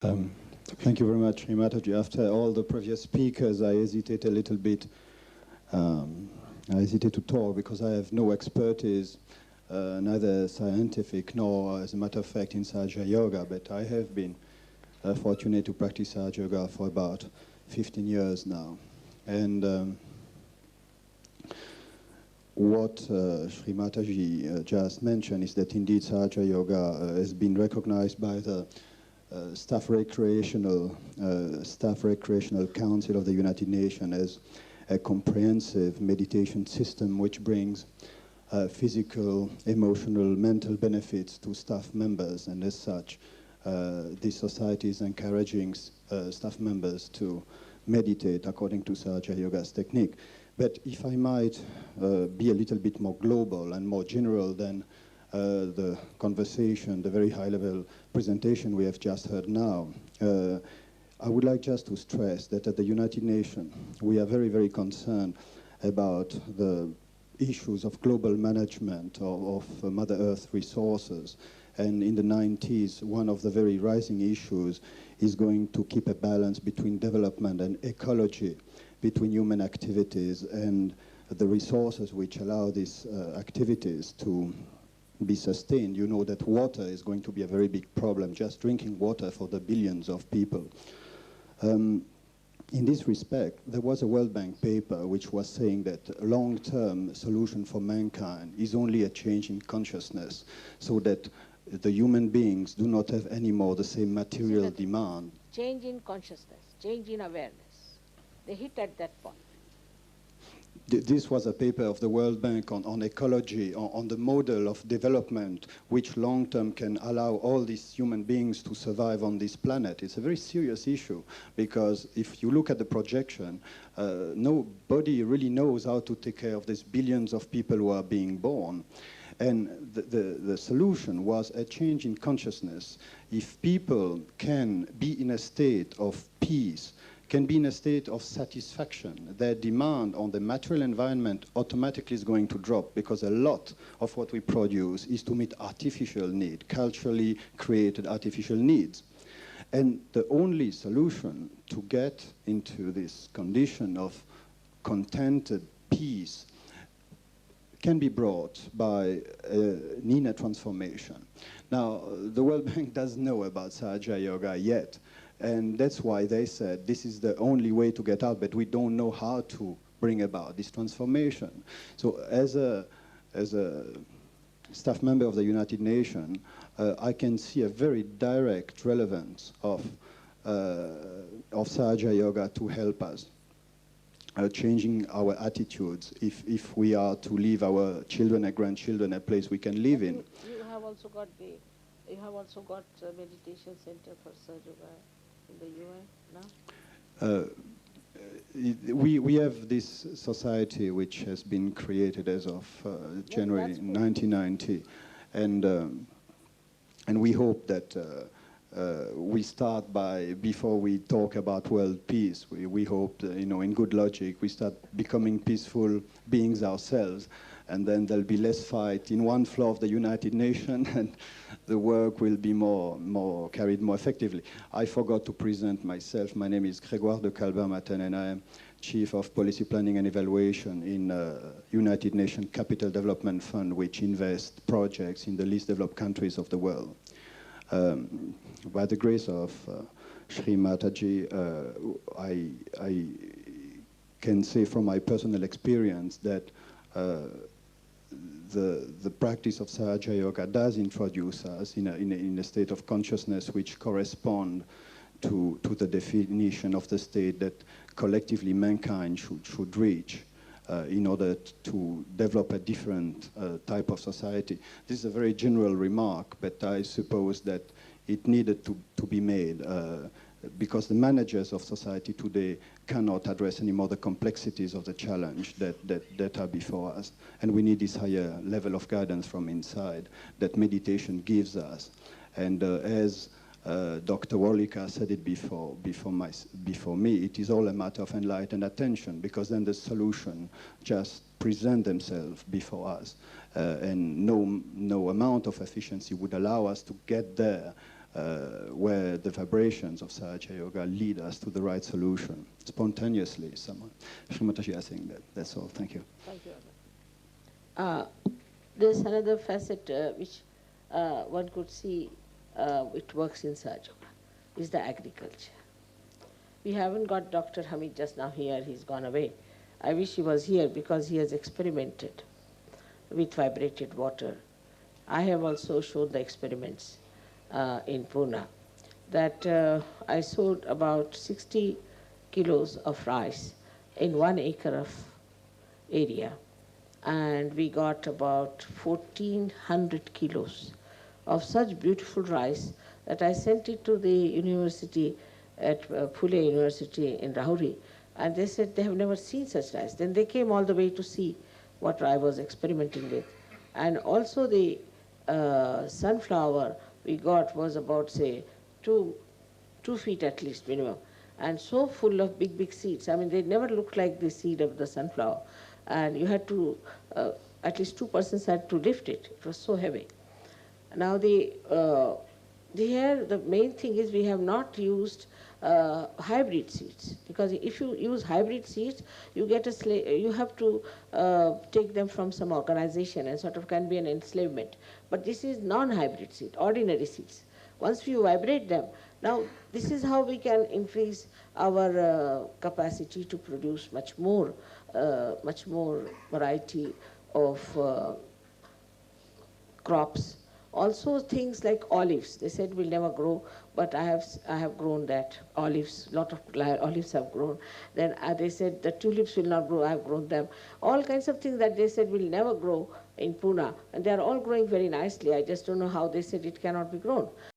Um, Thank you very much, Mataji. After all the previous speakers, I hesitate a little bit. I hesitate to talk because I have no expertise, neither scientific nor, as a matter of fact, in Sahaja Yoga. But I have been fortunate to practice Sahaja Yoga for about 15 years now. And what Sri Mataji just mentioned is that indeed Sahaja Yoga has been recognized by the Staff Recreational Council of the United Nations as a comprehensive meditation system which brings physical, emotional, mental benefits to staff members, and as such, this society is encouraging staff members to meditate according to Sahaja Yoga's technique. But if I might be a little bit more global and more general than the conversation, the very high-level presentation we have just heard now, I would like just to stress that at the United Nations, we are very, very concerned about the issues of global management of Mother Earth resources. And in the 90s, one of the very rising issues is going to keep a balance between development and ecology, between human activities and the resources which allow these activities to be sustained. You know that water is going to be a very big problem, just drinking water for the billions of people. In this respect, there was a World Bank paper which was saying that a long-term solution for mankind is only a change in consciousness, so that the human beings do not have anymore the same material demand. Change in consciousness, change in awareness. They hit at that point. This was a paper of the World Bank on ecology, on the model of development, which long-term can allow all these human beings to survive on this planet. It's a very serious issue, because if you look at the projection, nobody really knows how to take care of these billions of people who are being born. And the solution was a change in consciousness. If people can be in a state of peace, can be in a state of satisfaction, their demand on the material environment automatically is going to drop, because a lot of what we produce is to meet artificial need, culturally created artificial needs. And the only solution to get into this condition of contented peace can be brought by an inner transformation. Now, the World Bank doesn't know about Sahaja Yoga yet, and that's why they said this is the only way to get out, but we don't know how to bring about this transformation. So as a staff member of the United Nations, I can see a very direct relevance of Sahaja Yoga to help us changing our attitudes if we are to leave our children and grandchildren a place we can live in. You have also got meditation center for Sahaja Yoga in the UN now? We have this society which has been created as of January 1990, and we hope that we start by, before we talk about world peace, we hope, in good logic, we start becoming peaceful beings ourselves, and then there'll be less fight in one floor of the United Nations, and the work will be carried more effectively. I forgot to present myself. My name is Gregoire de Kalbermatten, and I am Chief of Policy Planning and Evaluation in United Nations Capital Development Fund, which invests projects in the least developed countries of the world. By the grace of Sri Mataji, I can say from my personal experience that the practice of Sahaja Yoga does introduce us in a state of consciousness which correspond to the definition of the state that collectively mankind should reach in order to develop a different type of society. This is a very general remark, but I suppose that it needed to be made because the managers of society today cannot address anymore the complexities of the challenge that are before us. And we need this higher level of guidance from inside that meditation gives us. And as Dr. Wolika said it before me, it is all a matter of enlightened attention, because then the solution just present themselves before us. And no amount of efficiency would allow us to get there where the vibrations of Sahaja Yoga lead us to the right solution, spontaneously. Srimataji, I think that's all. Thank you. Thank you. There's another facet which one could see it works in Sahaja Yoga, is the agriculture. We haven't got Dr. Hamid just now here, he's gone away. I wish he was here because he has experimented with vibrated water. I have also showed the experiments in Pune that I sowed about 60 kilos of rice in 1 acre of area, and we got about 1,400 kilos of such beautiful rice that I sent it to the university at Pune University in Rahuri, and they said they have never seen such rice. Then they came all the way to see what I was experimenting with. And also the sunflower we got was about, say, 2 feet at least minimum, and so full of big, big seeds. I mean, they never looked like the seed of the sunflower. And you had to, at least 2 persons had to lift it. It was so heavy. Now here the main thing is we have not used hybrid seeds, because if you use hybrid seeds, you get you have to take them from some organization and sort of can be an enslavement. But this is non-hybrid seed, ordinary seeds. Once you vibrate them, now this is how we can increase our capacity to produce much more variety of crops. Also things like olives, they said will never grow, but I have grown that. Olives, lot of olives have grown. Then they said the tulips will not grow, I have grown them. All kinds of things that they said will never grow in Pune, and they are all growing very nicely. I just don't know how they said it cannot be grown.